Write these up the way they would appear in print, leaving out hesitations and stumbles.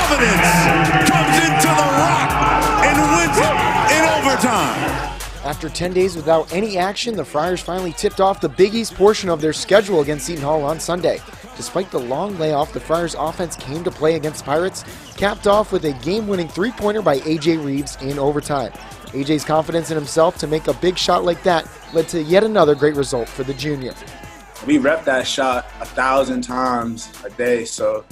Providence comes into the Rock and wins it in overtime. After 10 days without any action, the Friars finally tipped off the Big East portion of their schedule against Seton Hall on Sunday. Despite the long layoff, the Friars' offense came to play against Pirates, capped off with a game-winning three-pointer by A.J. Reeves in overtime. A.J.'s confidence in himself to make a big shot like that led to yet another great result for the junior. We rep that shot 1,000 times a day, so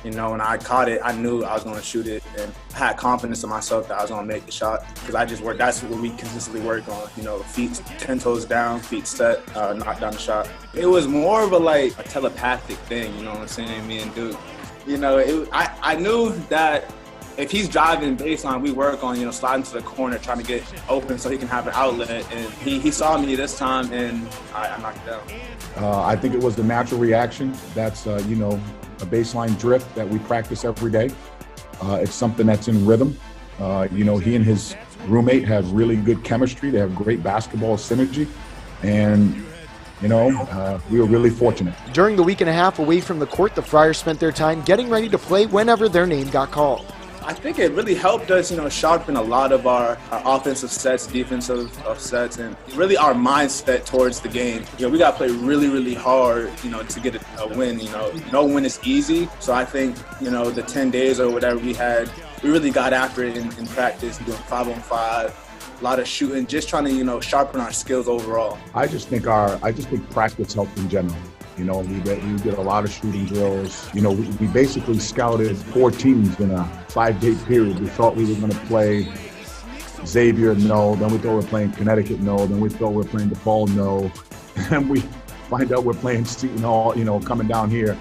when I caught it, I knew I was going to shoot it, and I had confidence in myself that I was going to make the shot because I just worked. That's what we consistently work on. Feet 10 toes down, feet set, knock down the shot. It was more of a telepathic thing. You know what I'm saying? Me and Duke. I knew that if he's driving baseline, we work on sliding to the corner, trying to get open so he can have an outlet. And he saw me this time, and I knocked it down. I think it was the natural reaction. That's a baseline drift that we practice every day. It's something that's in rhythm. He and his roommate have really good chemistry. They have great basketball synergy. And, we were really fortunate. During the week and a half away from the court, the Friars spent their time getting ready to play whenever their name got called. I think it really helped us, sharpen a lot of our offensive sets, defensive sets, and really our mindset towards the game. We got to play really, really hard, to get a win. No win is easy. So I think, the 10 days or whatever we had, we really got after it in practice, doing 5-on-5, a lot of shooting, just trying to, sharpen our skills overall. I just think practice helped in general. We did a lot of shooting drills. We basically scouted 4 teams in a 5-day period. We thought we were going to play Xavier, no. Then we thought we were playing Connecticut, no. Then we thought we were playing DePaul, no. And we find out we're playing Seton Hall, coming down here.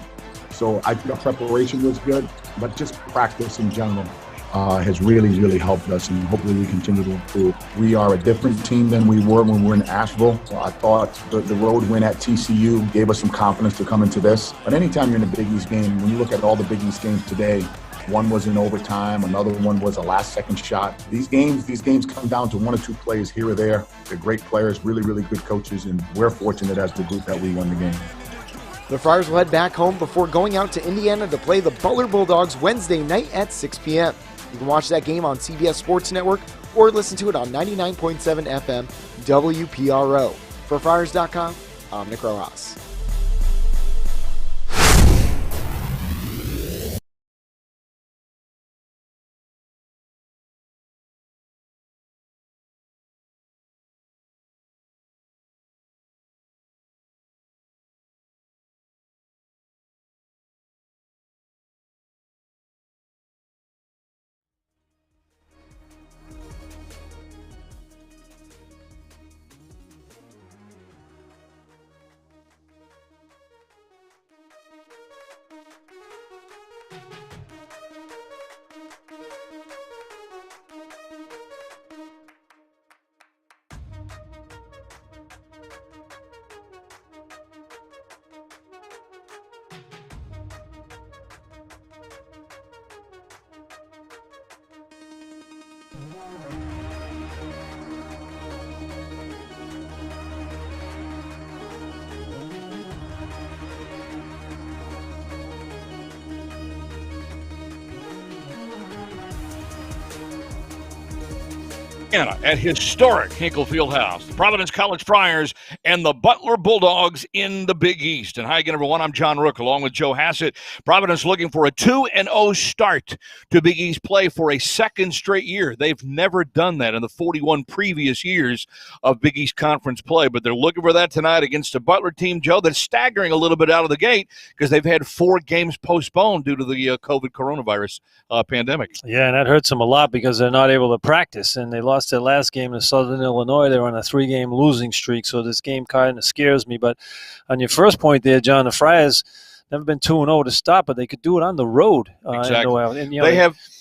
So I think our preparation was good, but just practice in general has really, really helped us, and hopefully we continue to improve. We are a different team than we were when we were in Asheville. I thought the road win at TCU gave us some confidence to come into this. But anytime you're in a Big East game, when you look at all the Big East games today, one was in overtime, another one was a last-second shot. These games come down to 1 or 2 plays here or there. They're great players, really, really good coaches, and we're fortunate as the group that we won the game. The Friars will head back home before going out to Indiana to play the Butler Bulldogs Wednesday night at 6 p.m. You can watch that game on CBS Sports Network or listen to it on 99.7 FM WPRO. For Friars.com, I'm Nick Rojas. At historic Hinkle Fieldhouse, the Providence College Friars and the Butler Bulldogs in the Big East. And hi again, everyone. I'm John Rook along with Joe Hassett. Providence looking for a 2-0 start to Big East play for a second straight year. They've never done that in the 41 previous years of Big East Conference play, but they're looking for that tonight against a Butler team, Joe, that's staggering a little bit out of the gate because they've had 4 games postponed due to the COVID coronavirus pandemic. Yeah, and that hurts them a lot because they're not able to practice, and they lost their last game to Southern Illinois. They're on a 3-game losing streak, so this game kind of scares me. But on your first point there, John, the Friars never been 2-0 to start, but they could do it on the road. Exactly. And,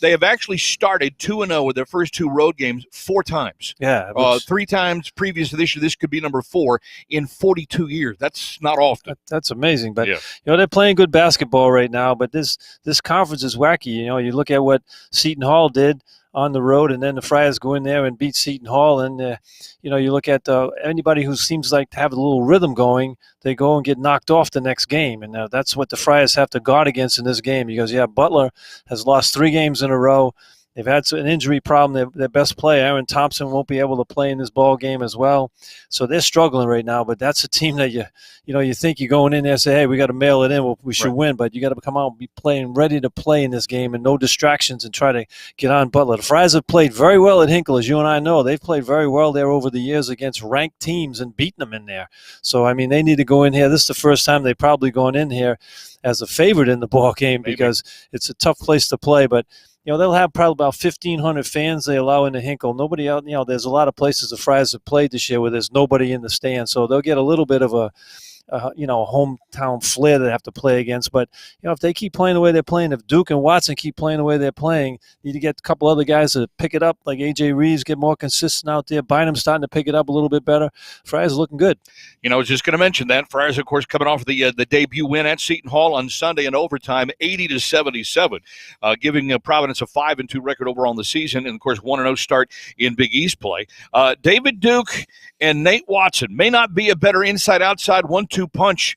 they have actually started 2-0 with their first 2 road games 4 times. Yeah. 3 times previous to this year. This could be number 4 in 42 years. That's not often. That's amazing. But, they're playing good basketball right now, but this conference is wacky. You look at what Seton Hall did. on the road, and then the Friars go in there and beat Seton Hall. And you look at anybody who seems like to have a little rhythm going, they go and get knocked off the next game, and that's what the Friars have to guard against in this game. Because Butler has lost 3 games in a row. They've had an injury problem. Their best player, Aaron Thompson, won't be able to play in this ball game as well. So they're struggling right now. But that's a team that you think you're going in there and say, hey, we got to mail it in. We should win. But you got to come out and be ready to play in this game and no distractions and try to get on Butler. The Friars have played very well at Hinkle, as you and I know. They've played very well there over the years against ranked teams and beaten them in there. So, I mean, they need to go in here. This is the first time they've probably gone in here as a favorite in the ball game because it's a tough place to play. But they'll have probably about 1,500 fans they allow in the Hinkle. Nobody out, there's a lot of places the Friars have played this year where there's nobody in the stands. So they'll get a little bit of a hometown flair they have to play against. But, if they keep playing the way they're playing, if Duke and Watson keep playing the way they're playing, need to get a couple other guys to pick it up, like A.J. Reeves, get more consistent out there. Bynum's starting to pick it up a little bit better. Friars are looking good. I was just going to mention that. Friars, of course, coming off the debut win at Seton Hall on Sunday in overtime, 80-77, giving Providence a 5-2 record overall in the season, and, of course, 1-0 start in Big East play. David Duke and Nate Watson may not be a better inside-outside 1-2 punch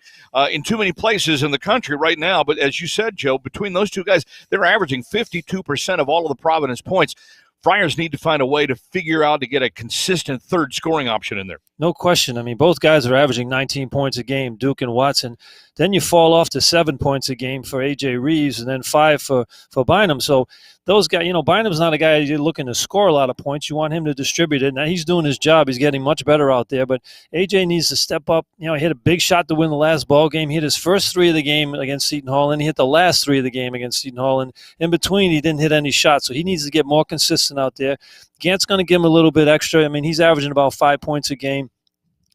in too many places in the country right now, but as you said, Joe, between those two guys, they're averaging 52% of all of the Providence points. Friars need to find a way to figure out to get a consistent third scoring option in there. No question. I mean, both guys are averaging 19 points a game, Duke and Watson. Then you fall off to 7 points a game for A.J. Reeves and then 5 for Bynum. So those guys, Bynum's not a guy you're looking to score a lot of points. You want him to distribute it. Now, he's doing his job. He's getting much better out there. But A.J. needs to step up. He hit a big shot to win the last ball game. He hit his first 3 of the game against Seton Hall, and he hit the last 3 of the game against Seton Hall. And in between, he didn't hit any shots. So he needs to get more consistent out there. Gant's going to give him a little bit extra. I mean, he's averaging about 5 points a game.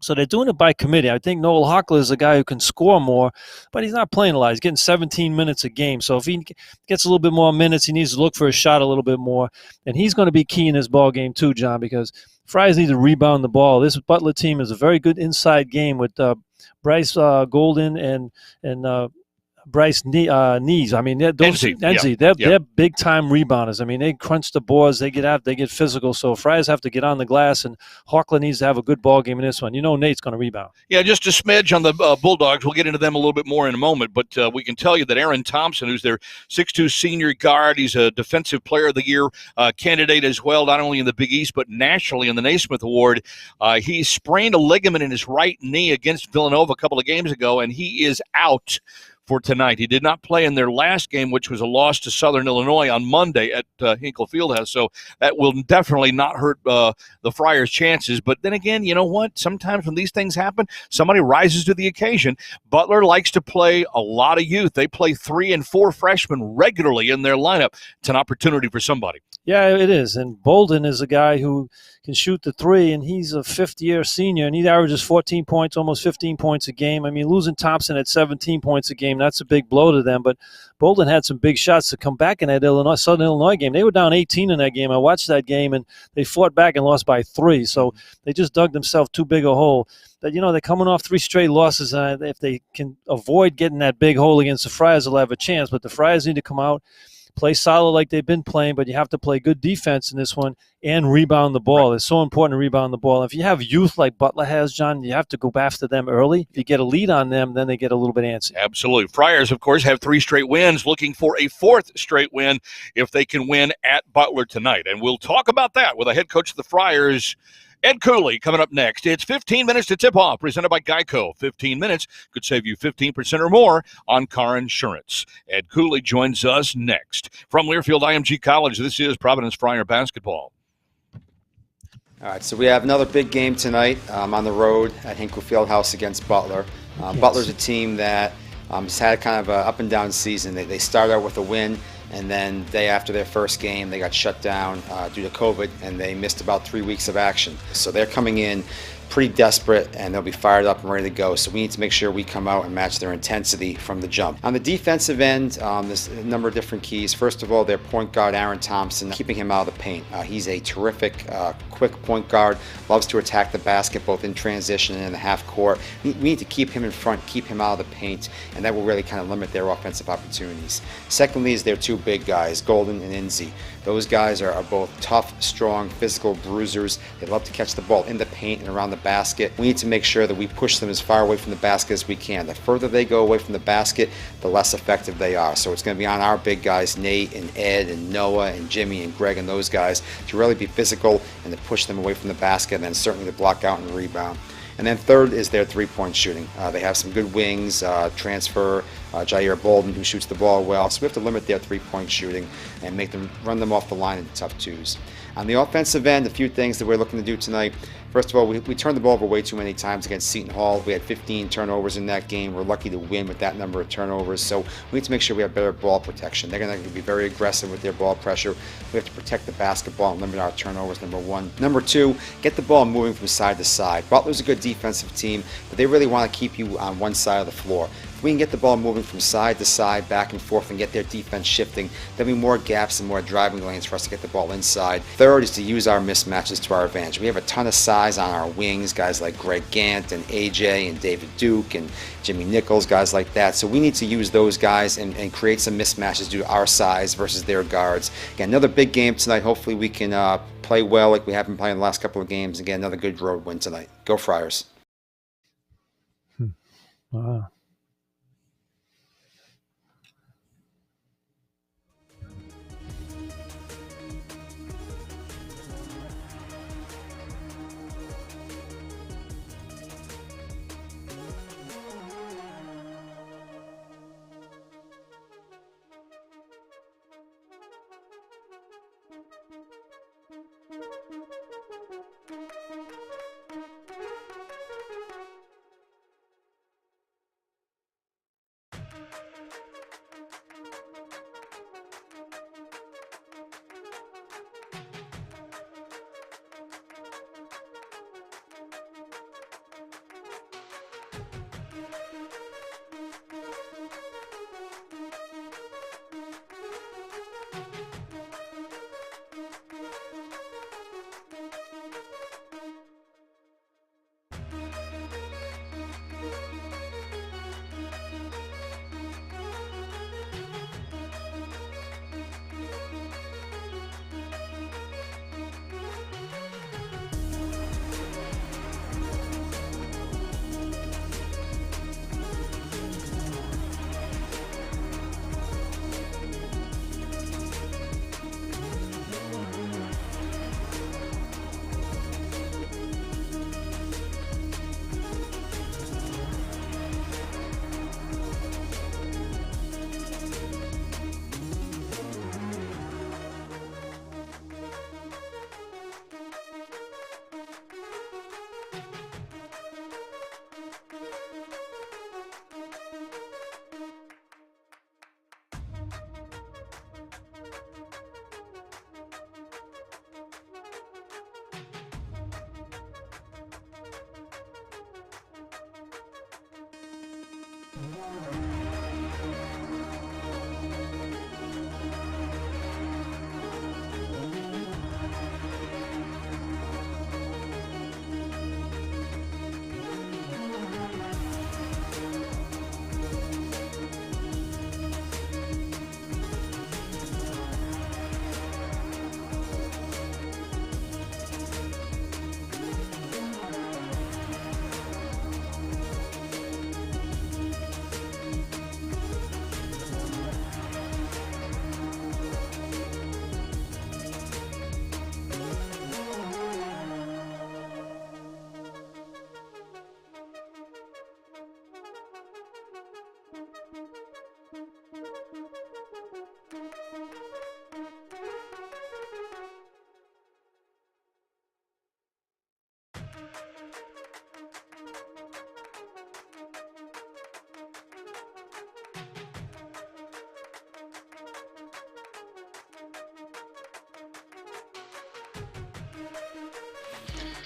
So they're doing it by committee. I think Noel Hockler is a guy who can score more, but he's not playing a lot. He's getting 17 minutes a game. So if he gets a little bit more minutes, he needs to look for a shot a little bit more. And he's going to be key in this ball game too, John, because Friars need to rebound the ball. This Butler team is a very good inside game with Bryce Golden and Bryce Knees. I mean, they're big-time rebounders. I mean, they crunch the boards, they get physical. So Friars have to get on the glass, and Hockler needs to have a good ball game in this one. Nate's going to rebound. Yeah, just a smidge on the Bulldogs. We'll get into them a little bit more in a moment, but we can tell you that Aaron Thompson, who's their 6'2 senior guard, he's a Defensive Player of the Year candidate as well, not only in the Big East, but nationally in the Naismith Award. He sprained a ligament in his right knee against Villanova a couple of games ago, and he is out for tonight. He did not play in their last game, which was a loss to Southern Illinois on Monday at Hinkle Fieldhouse. So that will definitely not hurt the Friars' chances. But then again, you know what? Sometimes when these things happen, somebody rises to the occasion. Butler likes to play a lot of youth. They play 3 and 4 freshmen regularly in their lineup. It's an opportunity for somebody. Yeah, it is. And Bolden is a guy who can shoot the 3, and he's a fifth-year senior, and he averages 14 points, almost 15 points a game. I mean, losing Thompson at 17 points a game, that's a big blow to them. But Bolden had some big shots to come back in that Southern Illinois game. They were down 18 in that game. I watched that game, and they fought back and lost by 3. So they just dug themselves too big a hole. But, they're coming off 3 straight losses, and if they can avoid getting that big hole against the Friars, they'll have a chance. But the Friars need to come out, play solid like they've been playing, but you have to play good defense in this one and rebound the ball. Right. It's so important to rebound the ball. If you have youth like Butler has, John, you have to go after them early. If you get a lead on them, then they get a little bit antsy. Absolutely. Friars, of course, have 3 straight wins, looking for a 4th straight win if they can win at Butler tonight. And we'll talk about that with the head coach of the Friars, Ed Cooley, coming up next. It's 15 minutes to tip off, presented by Geico. 15 minutes could save you 15% or more on car insurance. Ed Cooley joins us next. From Learfield IMG College, this is Providence Friar basketball. All right, so we have another big game tonight on the road at Hinkle Fieldhouse against Butler. Butler's a team that has had kind of an up-and-down season. They started out with a win, and then day after their first game, they got shut down due to COVID, and they missed about 3 weeks of action. So they're coming in pretty desperate, and they'll be fired up and ready to go. So we need to make sure we come out and match their intensity from the jump. On the defensive end, there's a number of different keys. First of all, their point guard, Aaron Thompson, keeping him out of the paint. He's a terrific, quick point guard, loves to attack the basket both in transition and in the half court. We need to keep him in front, keep him out of the paint, and that will really kind of limit their offensive opportunities. Secondly is their 2 big guys, Golden and Inzi. Those guys are both tough, strong, physical bruisers. They love to catch the ball in the paint and around the basket. We need to make sure that we push them as far away from the basket as we can. The further they go away from the basket, the less effective they are. So it's going to be on our big guys, Nate and Ed and Noah and Jimmy and Greg and those guys, to really be physical and to push them away from the basket, and then certainly to block out and rebound. And then third is their three-point shooting. They have some good wings, transfer, Jair Bolden, who shoots the ball well. So we have to limit their three-point shooting and make them run them off the line in tough twos. On the offensive end, a few things that we're looking to do tonight. First of all, we turned the ball over way too many times against Seton Hall. We had 15 turnovers in that game. We're lucky to win with that number of turnovers. So we need to make sure we have better ball protection. They're going to be very aggressive with their ball pressure. We have to protect the basketball and limit our turnovers, number one. Number two, get the ball moving from side to side. Butler's a good defensive team, but they really want to keep you on one side of the floor. If we can get the ball moving from side to side, back and forth, and get their defense shifting, there'll be more gaps and more driving lanes for us to get the ball inside. Third is to use our mismatches to our advantage. We have a ton of size on our wings, guys like Greg Gant and AJ and David Duke and Jimmy Nichols, guys like that. So we need to use those guys and create some mismatches due to our size versus their guards. Again, another big game tonight. Hopefully we can play well like we have been playing the last couple of games. Again, another good road win tonight. Go Friars. Wow.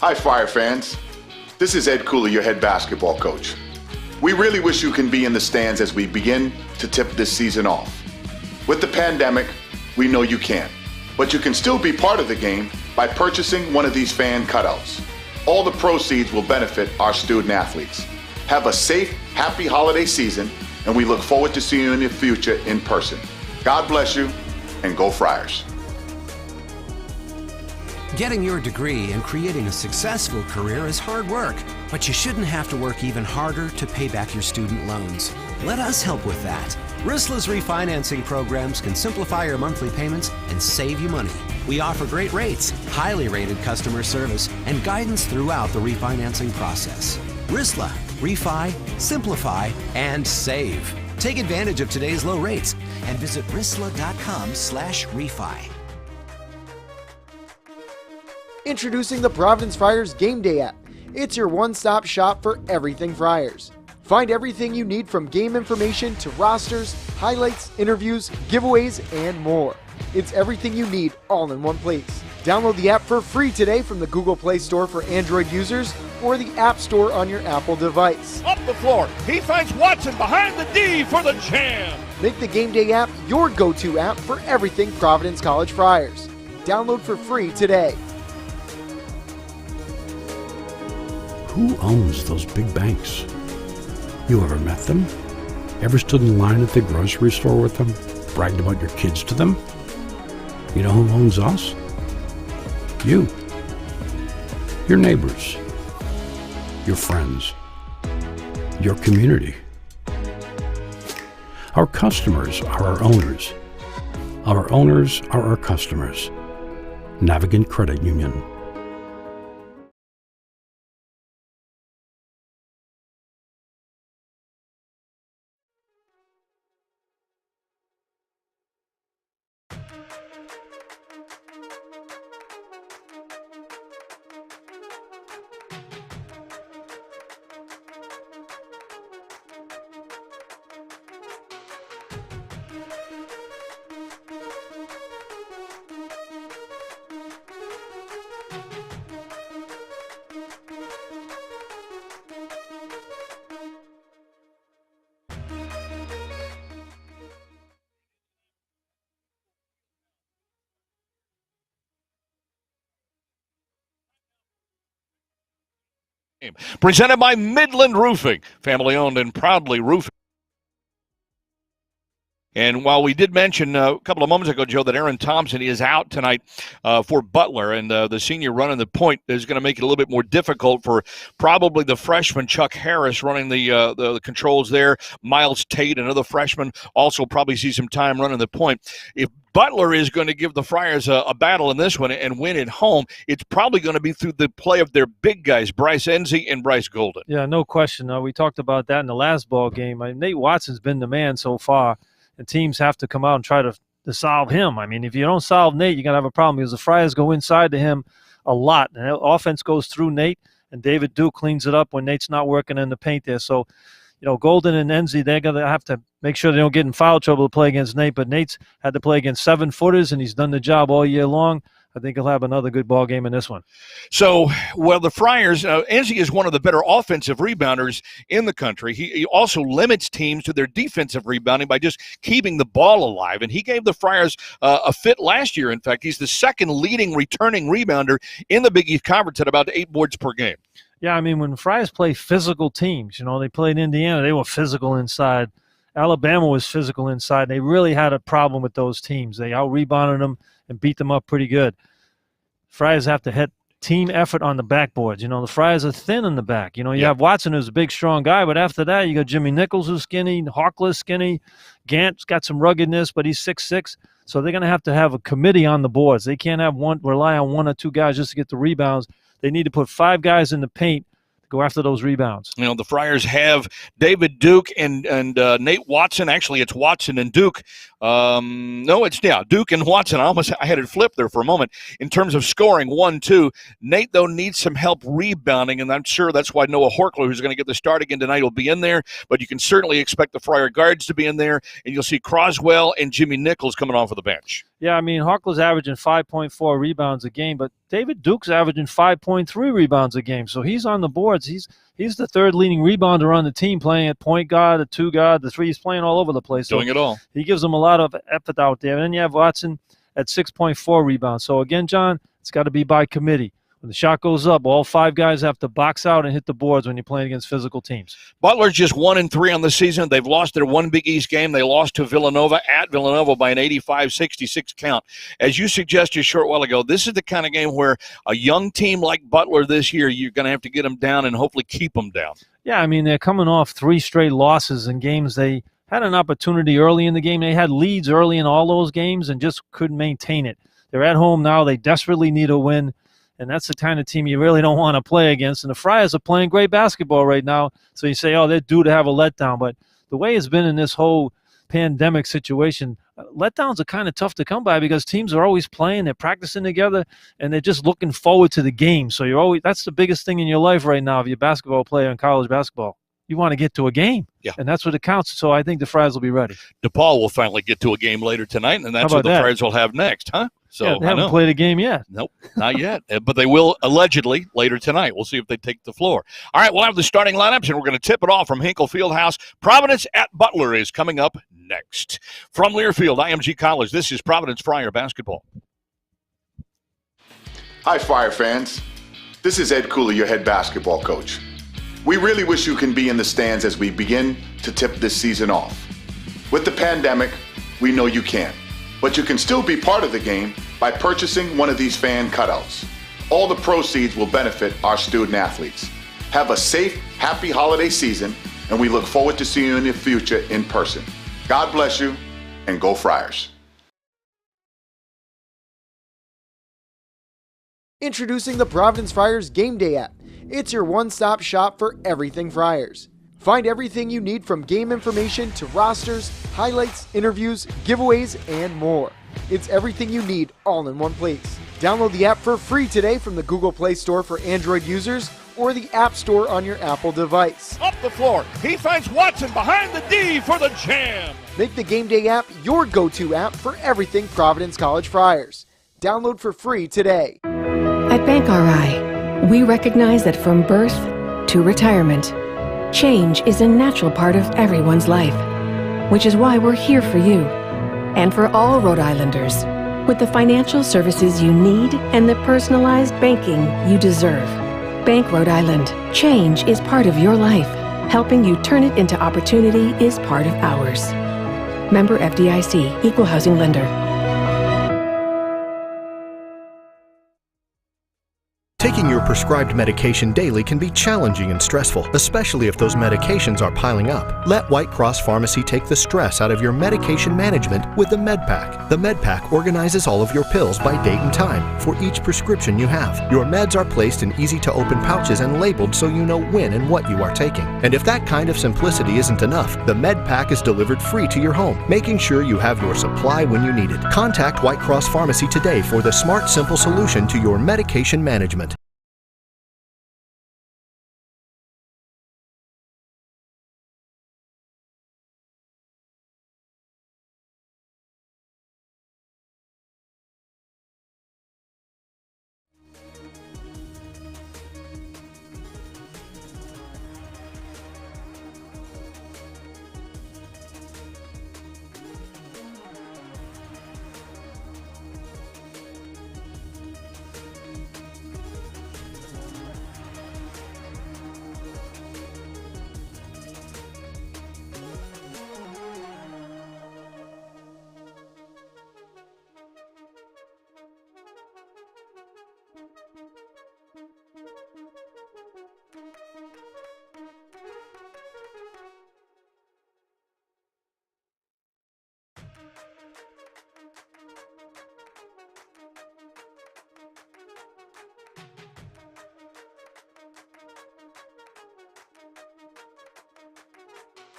Hi, Fire fans. This is Ed Cooley, your head basketball coach. We really wish you can be in the stands as we begin to tip this season off. With the pandemic, we know you can't, but you can still be part of the game by purchasing one of these fan cutouts. All the proceeds will benefit our student athletes. Have a safe, happy holiday season, and we look forward to seeing you in the future in person. God bless you, and go Friars. Getting your degree and creating a successful career is hard work, but you shouldn't have to work even harder to pay back your student loans. Let us help with that. Risla's refinancing programs can simplify your monthly payments and save you money. We offer great rates, highly rated customer service, and guidance throughout the refinancing process. Risla, refi, simplify, and save. Take advantage of today's low rates and visit risla.com/refi. Introducing the Providence Friars Game Day app. It's your one-stop shop for everything Friars. Find everything you need from game information to rosters, highlights, interviews, giveaways, and more. It's everything you need all in one place. Download the app for free today from the Google Play Store for Android users or the App Store on your Apple device. Up the floor. He finds Watson behind the D for the jam. Make the Game Day app your go-to app for everything Providence College Friars. Download for free today. Who owns those big banks? You ever met them? Ever stood in line at the grocery store with them? Bragged about your kids to them? You know who owns us? You. Your neighbors. Your friends. Your community. Our customers are our owners. Our owners are our customers. Navigant Credit Union. Presented by Midland Roofing, family owned and proudly roofing. And while we did mention a couple of moments ago, Joe, that Aaron Thompson is out tonight for Butler, and the senior running the point is going to make it a little bit more difficult for probably the freshman Chuck Harris running the controls there. Miles Tate, another freshman, also probably see some time running the point. If Butler is going to give the Friars a battle in this one and win at home, it's probably going to be through the play of their big guys, Bryce Enzi and Bryce Golden. Yeah, no question. We talked about that in the last ball game. Nate Watson's been the man so far, and teams have to come out and try to solve him. I mean, if you don't solve Nate, you're going to have a problem because the Friars go inside to him a lot. And the offense goes through Nate, and David Duke cleans it up when Nate's not working in the paint there. So, Golden and Enzi, they're going to have to make sure they don't get in foul trouble to play against Nate. But Nate's had to play against 7-footers, and he's done the job all year long. I think he'll have another good ball game in this one. So, the Friars, Enzi is one of the better offensive rebounders in the country. He also limits teams to their defensive rebounding by just keeping the ball alive. And he gave the Friars a fit last year. In fact, he's the second leading returning rebounder in the Big East Conference at about 8 boards per game. Yeah, I mean, when Friars play physical teams, they played Indiana, they were physical inside. Alabama was physical inside. They really had a problem with those teams. They out-rebounded them and beat them up pretty good. Friars have to hit team effort on the backboards. The Friars are thin in the back. You have Watson, who's a big, strong guy, but after that, you got Jimmy Nichols, who's skinny, Hawkless, skinny. Gant's got some ruggedness, but he's 6'6". So they're going to have a committee on the boards. They can't rely on 1 or 2 guys just to get the rebounds. They need to put 5 guys in the paint to go after those rebounds. The Friars have David Duke and Nate Watson. Actually, it's Watson and Duke. Duke and Watson. I had it flipped there for a moment. In terms of scoring, 1-2. Nate, though, needs some help rebounding, and I'm sure that's why Noah Horkler, who's going to get the start again tonight, will be in there. But you can certainly expect the Friar guards to be in there, and you'll see Croswell and Jimmy Nichols coming off of the bench. Yeah, I mean, Horkler's averaging 5.4 rebounds a game, but David Duke's averaging 5.3 rebounds a game. So he's on the boards. He's the third leading rebounder on the team, playing at point guard, at 2 guard, the 3. He's playing all over the place. Doing it all. He gives them a lot of effort out there. And then you have Watson at 6.4 rebounds. So, again, John, it's got to be by committee. When the shot goes up, all 5 guys have to box out and hit the boards when you're playing against physical teams. Butler's just 1-3 on the season. They've lost their one Big East game. They lost to Villanova at Villanova by an 85-66 count. As you suggested a short while ago, this is the kind of game where a young team like Butler this year, you're going to have to get them down and hopefully keep them down. Yeah, I mean, they're coming off 3 straight losses in games. They had an opportunity early in the game. They had leads early in all those games and just couldn't maintain it. They're at home now. They desperately need a win. And that's the kind of team you really don't want to play against. And the Friars are playing great basketball right now. So you say, oh, they're due to have a letdown. But the way it's been in this whole pandemic situation, letdowns are kind of tough to come by because teams are always playing, they're practicing together, and they're just looking forward to the game. So that's the biggest thing in your life right now if you're a basketball player in college basketball. You want to get to a game. Yeah. And that's what it counts. So I think the Friars will be ready. DePaul will finally get to a game later tonight, and that's what the Friars will have next, huh? So yeah, they haven't played a game yet. Nope, not yet. But they will allegedly later tonight. We'll see if they take the floor. All right, we'll have the starting lineups, and we're going to tip it off from Hinkle Fieldhouse. Providence at Butler is coming up next. From Learfield, IMG College, this is Providence Friar basketball. Hi, Friar fans. This is Ed Cooley, your head basketball coach. We really wish you can be in the stands as we begin to tip this season off. With the pandemic, we know you can't, but you can still be part of the game by purchasing one of these fan cutouts. All the proceeds will benefit our student athletes. Have a safe, happy holiday season, and we look forward to seeing you in the future in person. God bless you, and go Friars. Introducing the Providence Friars Game Day app. It's your one-stop shop for everything Friars. Find everything you need from game information to rosters, highlights, interviews, giveaways, and more. It's everything you need all in one place. Download the app for free today from the Google Play Store for Android users or the App Store on your Apple device. Up the floor, he finds Watson behind the D for the jam. Make the Game Day app your go-to app for everything Providence College Friars. Download for free today. At Bank RI, we recognize that from birth to retirement, change is a natural part of everyone's life, which is why we're here for you and for all Rhode Islanders with the financial services you need and the personalized banking you deserve. Bank Rhode Island. Change is part of your life. Helping you turn it into opportunity is part of ours. Member FDIC, Equal Housing Lender. Taking your prescribed medication daily can be challenging and stressful, especially if those medications are piling up. Let White Cross Pharmacy take the stress out of your medication management with the MedPack. The MedPack organizes all of your pills by date and time for each prescription you have. Your meds are placed in easy-to-open pouches and labeled so you know when and what you are taking. And if that kind of simplicity isn't enough, the MedPack is delivered free to your home, making sure you have your supply when you need it. Contact White Cross Pharmacy today for the smart, simple solution to your medication management.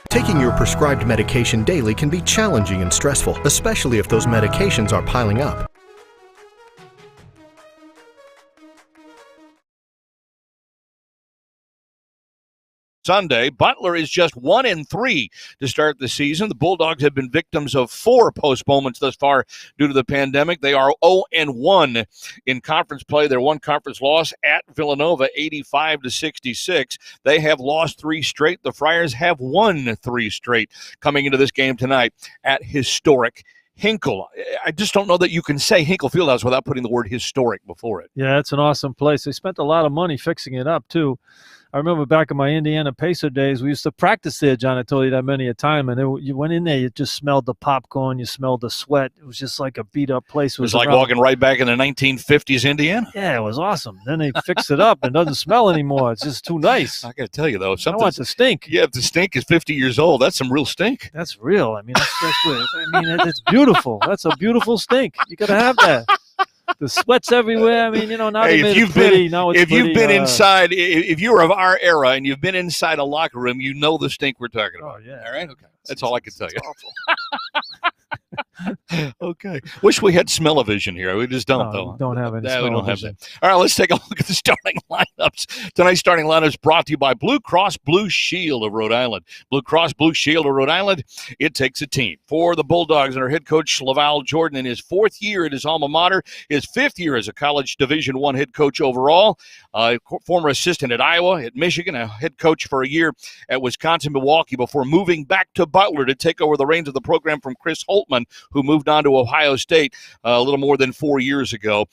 Taking your prescribed medication daily can be challenging and stressful, especially if those medications are piling up. Sunday, Butler is just 1-3 to start the season. The Bulldogs have been victims of 4 postponements thus far due to the pandemic. They are 0-1 in conference play. Their one conference loss at Villanova, 85-66. They have lost 3 straight. The Friars have won 3 straight coming into this game tonight at historic Hinkle. I just don't know that you can say Hinkle Fieldhouse without putting the word historic before it. Yeah, it's an awesome place. They spent a lot of money fixing it up, too. I remember back in my Indiana Pacer days, we used to practice there, John. I told you that many a time. And you went in there, you just smelled the popcorn, you smelled the sweat. It was just like a beat-up place. It was like walking right back in the 1950s Indiana. Yeah, it was awesome. Then they fixed it up and it doesn't smell anymore. It's just too nice. I got to tell you, though, I want the stink. Yeah, if the stink is 50 years old, that's some real stink. That's real. I mean, it's beautiful. That's a beautiful stink. You got to have that. The sweat's everywhere. I mean, now they made it pretty. Now it's pretty. You've been inside, if you're of our era and you've been inside a locker room, you know the stink we're talking about. Oh, yeah. All right? Okay. That's all I can tell you. Okay. Wish we had smell-o-vision here. We just don't, though. We don't have any we don't have that. All right, let's take a look at the starting lineups. Tonight's starting lineup is brought to you by Blue Cross Blue Shield of Rhode Island. Blue Cross Blue Shield of Rhode Island, it takes a team. For the Bulldogs and our head coach, Laval Jordan, in his 4th year at his alma mater, his 5th year as a college Division I head coach overall, former assistant at Iowa, at Michigan, a head coach for a year at Wisconsin, Milwaukee, before moving back to Butler to take over the reins of the program from Chris Holtman, who moved on to Ohio State a little more than 4 years ago.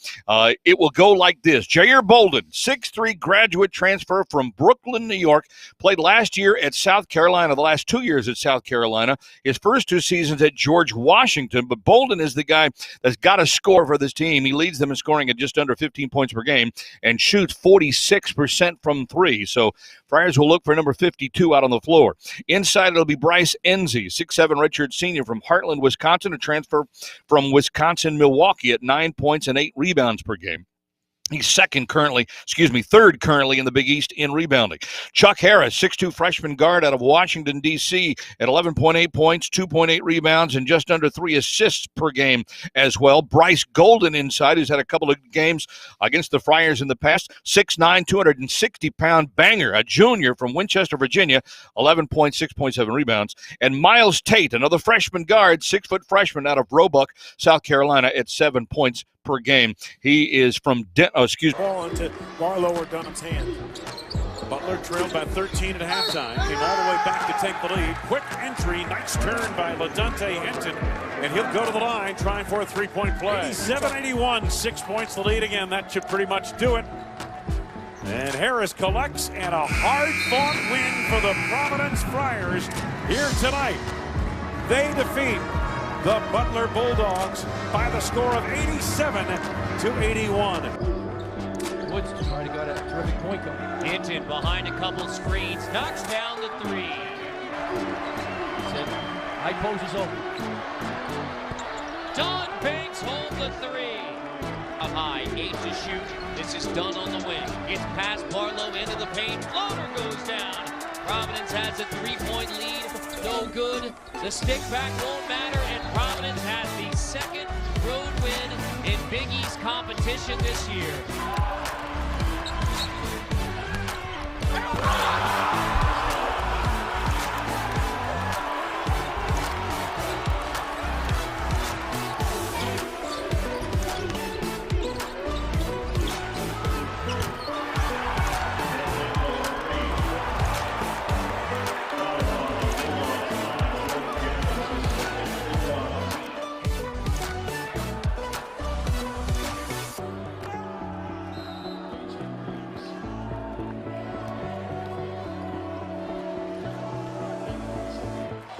It will go like this. Jair Bolden, 6'3" graduate transfer from Brooklyn, New York, played last year at South Carolina, the last 2 years at South Carolina, his first 2 seasons at George Washington, but Bolden is the guy that's got to score for this team. He leads them in scoring at just under 15 points per game and shoots 46% from 3. So Friars will look for number 52 out on the floor. Inside, it'll be Bryce Enzi, 6'7" redshirt senior from Heartland, Wisconsin, a transfer from Wisconsin, Milwaukee at 9 points and 8 rebounds per game. He's third currently in the Big East in rebounding. Chuck Harris, 6'2" freshman guard out of Washington, D.C. at 11.8 points, 2.8 rebounds, and just under 3 assists per game as well. Bryce Golden inside, who's had a couple of games against the Friars in the past. 6'9", 260-pound banger, a junior from Winchester, Virginia, 11 points, 6.7 rebounds. And Miles Tate, another freshman guard, 6-foot freshman out of Roebuck, South Carolina, at 7 points per game. He is from Ball into Barlow or Dunham's hand. Butler trailed by 13 at halftime. Came all the way back to take the lead. Quick entry, nice turn by LaDontae Hinton. And he'll go to the line trying for a three-point play. 87-81, 6 points the lead again. That should pretty much do it. And Harris collects, and a hard-fought win for the Providence Friars here tonight. They defeat the Butler Bulldogs by the score of 87-81. Woods to try to get a terrific point guard. Hinton behind a couple screens, knocks down the 3. High post is open. Don Banks holds the 3. Up high, 8 to shoot. This is done on the wing. It's past Barlow into the paint. Floater goes down. Providence has a 3-point lead. No good. The stick back won't matter, and Providence has the 2nd road win in Big East competition this year.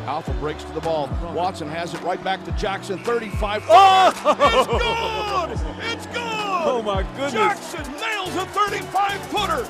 Alpha breaks to the ball. Watson has it right back to Jackson. 35. Oh! It's good! It's good! Oh, my goodness. Jackson nails a 35-footer.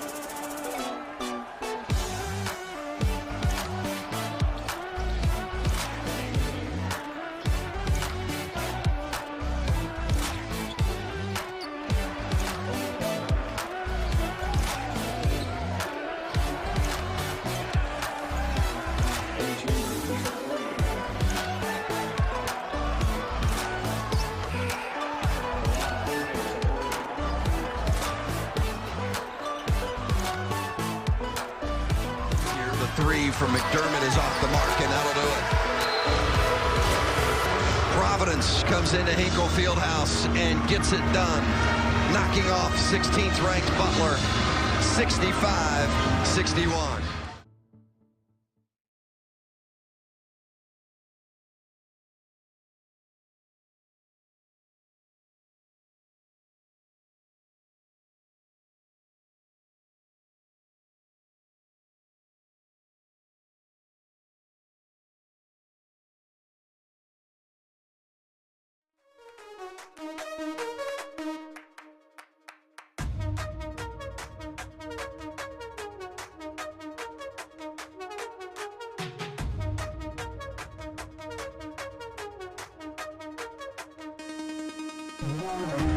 From McDermott is off the mark, and that'll do it. Providence comes into Hinkle Fieldhouse and gets it done, knocking off 16th ranked Butler 65-61. Butler.